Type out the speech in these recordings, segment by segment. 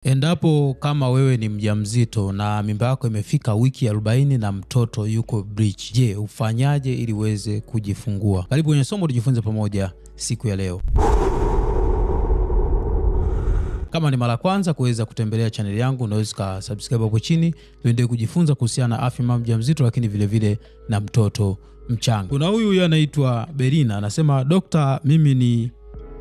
Endapo kama wewe ni mjamzito na mimba yako imefika wiki 40 na mtoto yuko breech, je, ufanyaje ili uweze kujifungua? Karibu kwenye somo tujifunze pamoja siku ya leo. Kama ni mara kwanza kuweza kutembelea channel yangu, unaweza subscribe hapo chini tuendelee kujifunza kuhusiana na afya mama mjamzito, lakini vile vile na mtoto mchanga. Kuna huyu anaitwa Berina anasema, "Dokta, mimi ni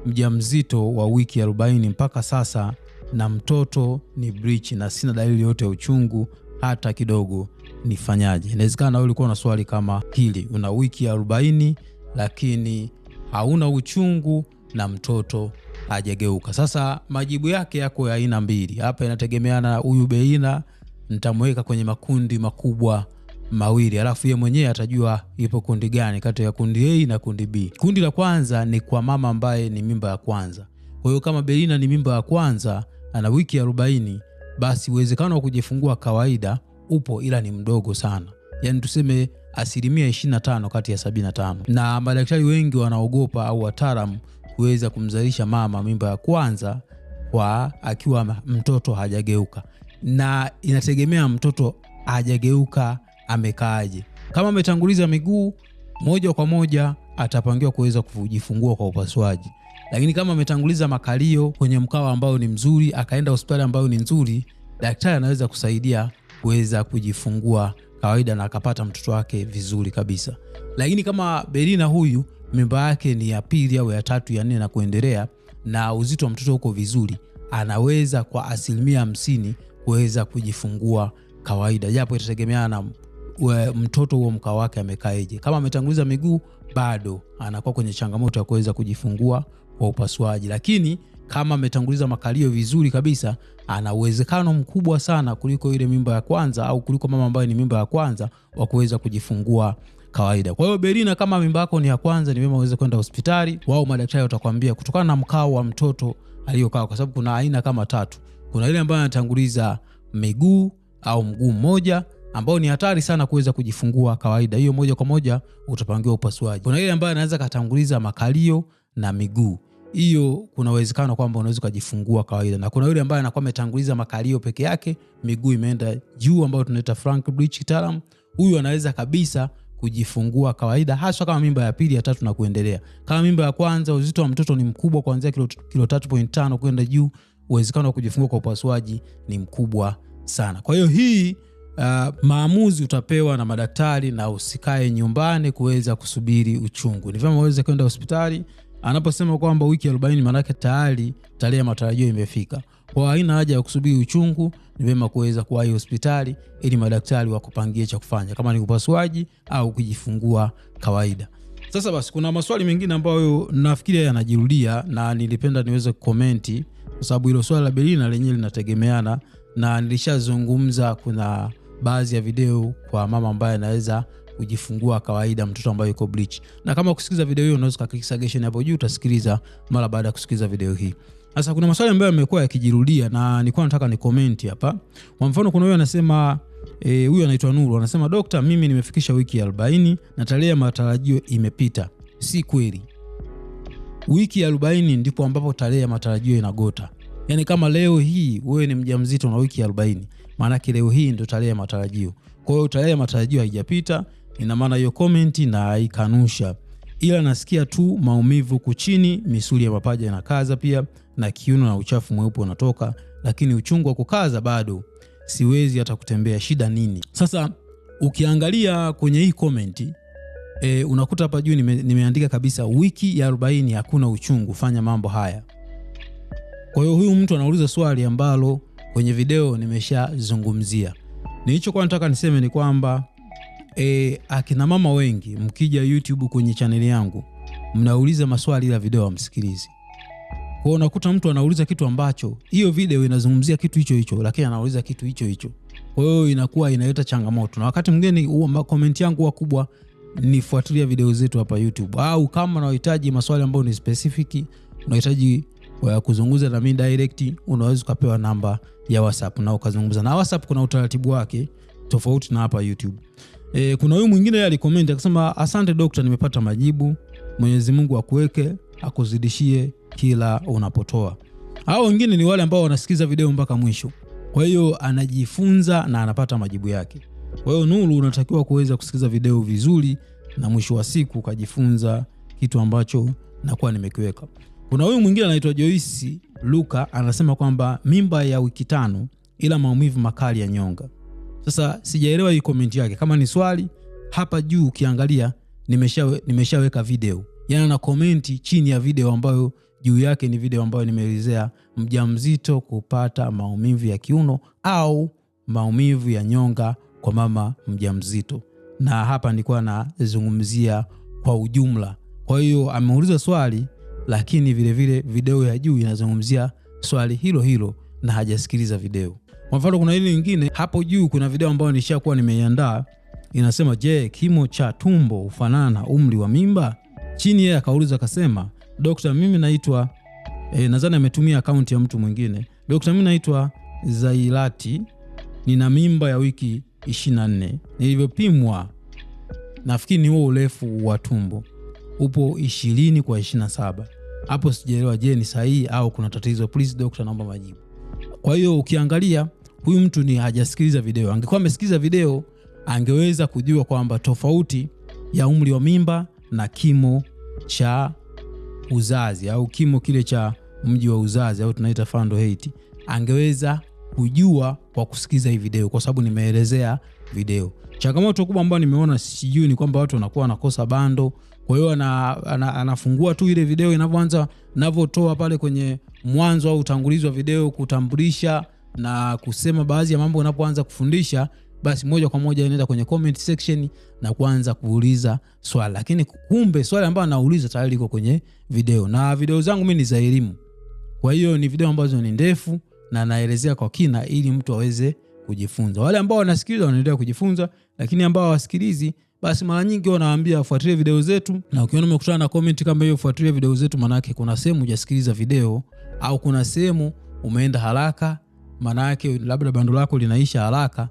mjamzito wa wiki 40 mpaka sasa na mtoto ni breech na sina dalili yote ya uchungu hata kidogo, nifanyaje?" Inawezekana wewe ulikuwa na swali kama hili, una wiki 40 lakini hauna uchungu na mtoto hajageuka. Sasa majibu yake yako ya aina mbili. Hapa inategemeana huyu Berina nitamweka kwenye makundi makubwa mawili, alafu yeye mwenyewe atajua ipo kundi gani kati ya kundi A na kundi B. Kundi la kwanza ni kwa mama ambaye ni mimba ya kwanza. Kwa hiyo kama Berina ni mimba ya kwanza ana wiki 40, basi uwezekano wa kujifungua kawaida upo, ila ni mdogo sana. Yaani tuseme 25% kati ya 75. Na madaktari wengi wanaogopa au wataalamu kuweza kumzalisha mama mimba ya kwanza kwa akiwa mtoto hajageuka. Na inategemea mtoto hajageuka amekaaje. Kama ametanguliza miguu, moja kwa moja atapangiwa kuweza kujifungua kwa upasuaji. Lakini kama ametanguliza makalio kwenye mkao ambao ni mzuri, akaenda hospitali ambayo ni nzuri, daktari anaweza kusaidia kuweza kujifungua kawaida na akapata mtoto wake vizuri kabisa. Lakini kama Berina huyu mimba yake ni ya pili au ya tatu ya nne na kuendelea, na uzito wa mtoto uko vizuri, anaweza kwa 50% kuweza kujifungua kawaida, japo itategemeana na mtoto huo mkao wake amekaeje. Kama ametanguliza miguu, bado anakuwa kwenye changamoto ya kuweza kujifungua kwa upasuaji. Lakini kama ametanguliza makalio vizuri kabisa, ana uwezekano mkubwa sana kuliko ile mimba ya kwanza au kuliko mama ambaye ni mimba ya kwanza wa kuweza kujifungua kawaida. Kwa hiyo Berina, kama mimba yako ni ya kwanza, ni vyema uweze kwenda hospitali. Wao madaktari watakwambia kutokana na mkao wa mtoto aliyokaa, kwa sababu kuna aina kama tatu. Kuna ile ambayo anatanguliza miguu au mguu mmoja, ambao ni hatari sana kuweza kujifungua kawaida. Hiyo moja kwa moja utapangiwa upasuaji. Kuna ile ambayo anaweza katanguliza makalio na miguu. Hiyo kuna uwezekano kwamba unaweza kujifungua kawaida. Na kuna yule ambaye anakuwa ametanguliza makalio peke yake, miguu imeenda juu, ambao tunaita frank breech kitaalamu. Huyu anaweza kabisa kujifungua kawaida, hasa kama mimba ya pili, ya tatu na kuendelea. Kama mimba ya kwanza uzito wa mtoto ni mkubwa kuanzia kilo 3.5 kwenda juu, uwezekano wa kujifungua kwa upasuaji ni mkubwa sana. Kwa hiyo hii maamuzi utapewa na madaktari, na usikae nyumbani kuweza kusubiri uchungu. Ni vyema uweze kwenda hospitali. Anaposema kwamba wiki 40, maana yake tayari tarehe ya matarajio imefika. Kwa haina haja ya kusubiri uchungu, ni vyema kuweza kuwahi hospitali ili madaktari wakupangie cha kufanya, kama ni upasuaji au kujifungua kawaida. Sasa basi, kuna maswali mengine ambayo nafikiri yanajirudia na nilipenda niweze kukomenti, kwa sababu hilo swali la Berina lenyewe linategemeana, na nilishazungumza kuna baadhi ya video kwa mama ambaye anaweza kujifungua kawaida mtoto ambaye yuko breech. Na kama kusikiliza video hiyo, unaweza click suggestion hapo juu, utasikiliza mara baada ya kusikiliza video hii. Sasa kuna maswali ambayo yamekuwa yakijirudia na nilikuwa nataka ni comment hapa. Kwa mfano, kuna huyu anasema huyu anaitwa Nuru anasema, "Dokta, mimi nimefikisha wiki 40 na tarehe ya matarajio imepita." Si kweli. Wiki 40 ndipo ambapo tarehe ya matarajio inagota. Yaani kama leo hii wewe ni mjamzito na wiki 40, maana yake leo hii ndio tarehe ya matarajio. Kwa hiyo tarehe ya matarajio haijapita, ina maana hiyo comment na haikanusha. Ila nasikia tu maumivu kuchini, misuli ya mapaja inakaza pia, na kiuno na uchafu mweupe unatoka, lakini uchungu wa kukaza bado. Siwezi hata kutembea, shida nini? Sasa ukiangalia kwenye hii comment, unakuta hapa juu nimeandika kabisa wiki ya 40 hakuna uchungu, fanya mambo haya. Kwa hiyo huyu mtu anauliza swali ambalo kwenye video nimeshazungumzia. Nilichokuwa nataka niseme ni kwamba akina mama wengi mkija YouTube kwenye channel yangu mnauliza maswali ya video hamsikilizi. Kwa hiyo unakuta mtu anauliza kitu ambacho hiyo video inazungumzia kitu hicho hicho, lakini anauliza kitu hicho hicho. Kwa hiyo inakuwa inaleta changamoto. Na wakati mwingine comment yangu wakubwa, nifuatilia video zetu hapa YouTube, au kama unahitaji maswali ambayo ni specific, unahitaji kuzungumza na mimi direct, unaweza kupewa namba ya WhatsApp na ukazungumza. Na WhatsApp kuna utaratibu wake tofauti na hapa YouTube. Kuna huyu mwingine yeye alikomenti akasema, "Asante dokta, nimepata majibu. Mwenyezi Mungu akuweke, akuzidishie kila unapotoa." Hao wengine ni wale ambao wanasikiza video mpaka mwisho. Kwa hiyo anajifunza na anapata majibu yake. Kwa hiyo Nuru, unatakiwa kuweza kusikiza video vizuri na mwisho wa siku ukajifunza kitu ambacho nakuwa nimekiweka. Kuna huyu mwingine anaitwa Joyce Luka, anasema kwamba mimba ya wiki 5 ila maumivu makali ya nyonga. Sasa sijaelewa hii comment yake. Kama ni swali, hapa juu ukiangalia nimeshaweka video. Yana na comment chini ya video ambayo juu yake ni video ambayo nimeelezea mjamzito kupata maumivu ya kiuno au maumivu ya nyonga kwa mama mjamzito. Na hapa nilikuwa nazungumzia kwa ujumla. Kwa hiyo ameuliza swali, lakini vile vile video ya juu inazungumzia swali hilo hilo na hajasikiliza video. Kwa mfano kuna ile nyingine hapo juu, kuna video ambayo nishakuwa nimeiandaa inasema, je, kimo cha tumbo ufanana na umri wa mimba? Chini yeye akauliza akasema, Dr. mimi naitwa nadhani ametumia akaunti ya mtu mwingine. Dr. mimi naitwa Zailati, nina mimba ya wiki 24. Nilivyopimwa nafikiri ni huo urefu wa tumbo upo 20 kwa 27. Hapo sijaelewa, je ni sahihi au kuna tatizo? Please doctor, naomba majibu. Kwa hiyo ukiangalia huyu mtu ni hajasikiliza video. Angekuwa amesikiliza video angeweza kujua kwamba tofauti ya umri wa mimba na kimo cha uzazi au kimo kile cha mji wa uzazi au tunaita fundal height. Angeweza kujua kwa kusikiza hii video, kwa sababu nimeelezea video. Changamoto kubwa ambayo nimeona sijui ni kwamba watu wanakuwa wanakosa bando. Kwa hiyo anafungua tu ile video inavyoanza, ninavyotoa pale kwenye mwanzo au utangulizi wa video kutambulisha na kusema baadhi ya mambo unapoanza kufundisha, basi moja kwa moja inaenda kwenye comment section na kuanza kuuliza swali. Lakini kumbe swali ambalo anauliza tayari liko kwenye video. Na video zangu mimi ni za elimu. Kwa hiyo ni video ambazo ni ndefu na naelezea kwa kina ili mtu aweze kujifunza. Wale ambao wanasikiliza wanaendelea kujifunza, lakini ambao hawasikilizi basi mara nyingi wanawaambia wafuatilie video zetu. Na ukiona umekutana na comment kama hiyo, fuatilie video zetu, maana yake kuna sehemu hujasikiliza video au kuna sehemu umeenda haraka, maana yake labda bando lako linaisha haraka.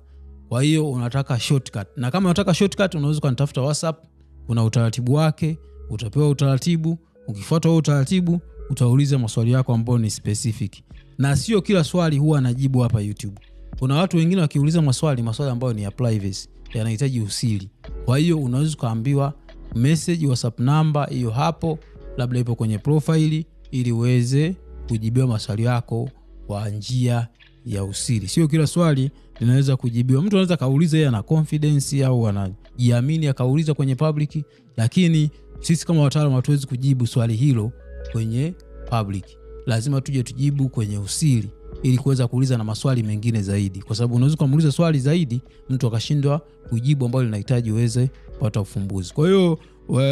Kwa hiyo unataka shortcut. Na kama unataka shortcut unaweza kunitafuta WhatsApp, kuna utaratibu wake, utapewa utaratibu. Ukifuata huo utaratibu utauliza maswali yako ambayo ni specific. Na sio kila swali huwa najibu hapa YouTube. Kuna watu wengine wakiuliza maswali ambayo ni ya privacy, yanahitaji usiri. Kwa hiyo unaweza kuambiwa message WhatsApp namba hiyo hapo, labda ipo kwenye profile, ili uweze kujibiwa maswali yako kwa njia ya usiri. Sio kila swali linaweza kujibiwa. Mtu anaweza kauliza yeye ana confidence au anajiamini akauliza kwenye public, lakini sisi kama wataalamu hatuwezi kujibu swali hilo kwenye public. Lazima tuje tujibu kwenye usiri ili kuweza kuuliza na maswali mengine zaidi, kwa sababu unaweza kumuuliza swali zaidi mtu akashindwa kujibu ambalo linahitaji uweze kupata ufumbuzi. Kwa hiyo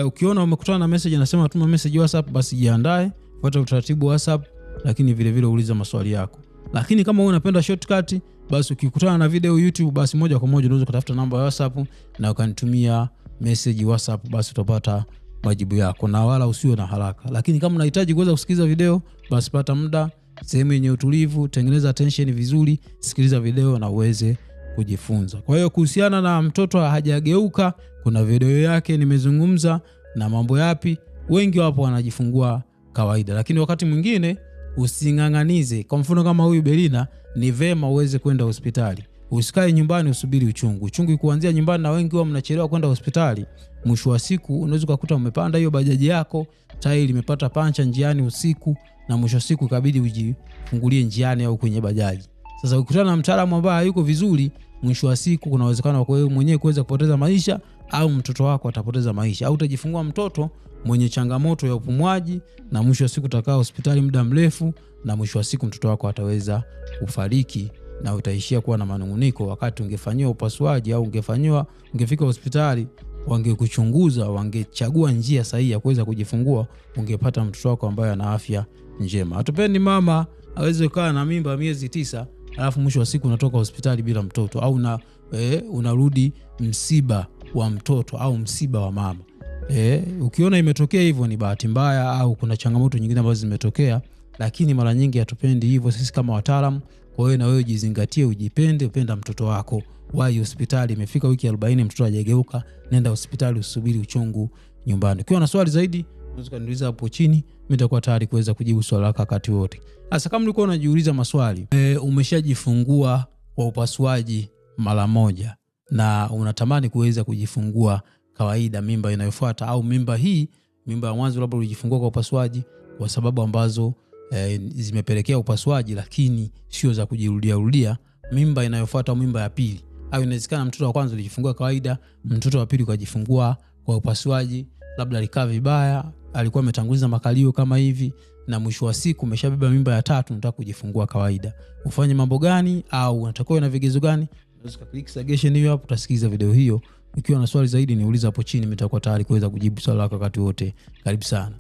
ukiona umekutana na message inasema tuma message WhatsApp, basi jiandae, fuata utaratibu wa WhatsApp, lakini vile vile uliza maswali yako. Lakini kama wewe unapenda shortcut, basi ukikutana na video YouTube, basi moja kwa moja unaweza kutafuta namba ya WhatsApp na ukanitumia message WhatsApp, basi utapata majibu yako, na wala usiwe na haraka. Lakini kama unahitaji kuweza kusikiliza video, basi pata muda, sehemu yenye utulivu, tengeneza attention vizuri, sikiliza video na uweze kujifunza. Kwa hiyo kuhusiana na mtoto hajageuka, kuna video yake nimezungumza na mambo yapi. Wengi wapo wanajifungua kawaida, lakini wakati mwingine using'ang'anize. Kwa mfano kama huyu Berina, ni vema uweze kwenda hospitali. Usikae nyumbani usubiri uchungu. Uchungu kuanzia nyumbani, na wengi wao mnachelewa kwenda hospitali. Mwisho wa siku unaweza kukuta umepanda hiyo bajaji yako, tairi limepata pancha njiani usiku, na mwisho wa siku ikabidi ujifungulie njiani au kwenye bajaji. Sasa ukikutana na mtaalamu ambaye hayuko vizuri, mwisho wa siku kuna uwezekano wako wewe mwenyewe kuweza kupoteza maisha au mtoto wako atapoteza maisha, au utajifungua mtoto mwenye changamoto ya upumuaji, na mwisho wa siku utakaa hospitali muda mrefu, na mwisho wa siku mtoto wako ataweza kufariki na utaishia kuwa na manunguniko. Wakati ungefanywa upasuaji au ungefika hospitali, wangekuchunguza, wangechagua njia sahihi ya kuweza kujifungua, ungepata mtoto wako ambaye ana afya njema. Hatupendi mama aweze kukaa na mimba miezi 9 alafu mwisho wa siku unatoka hospitali bila mtoto, au unarudi msiba wa mtoto au msiba wa mama. Ukiona imetokea hivyo ni bahati mbaya au kuna changamoto nyingine ambazo zimetokea, lakini mara nyingi hatupendi hivyo sisi kama wataalamu. Kwa hiyo na wewe jizingatie, ujipende, upenda mtoto wako. Wahi hospitali, imefika wiki 40 mtoto hajageuka, nenda hospitali, usubiri uchungu nyumbani. Ukiwa na swali zaidi unaweza kuniuliza hapo chini, mimi nitakuwa tayari kuweza kujibu swali lako wakati wote. Sasa kama ulikuwa unajiuliza maswali, umeshajifungua kwa upasuaji mara moja na unatamani kuweza kujifungua kawaida mimba inayofuata, au mimba ya mwanzo labda ulijifungua kwa upasuaji kwa sababu ambazo zimepelekea upasuaji lakini sio za kujirudia, mimba inayofuata au mimba ya pili, au inawezekana mtoto wa kwanza ulijifungua kawaida, mtoto wa pili ukajifungua kwa upasuaji, labda alikaa vibaya, alikuwa ametanguliza makalio kama hivi, na mwisho wa siku umeshabeba mimba ya tatu, unataka kujifungua kawaida. Ufanye mambo gani au unatakiwa na vigezo gani? Unaweza click suggestion hiyo hapo, utasikiliza video hiyo. Ukiwa na swali zaidi niuliza hapo chini, nitakuwa tayari kuweza kujibu swali lako wakati wote. Karibu sana.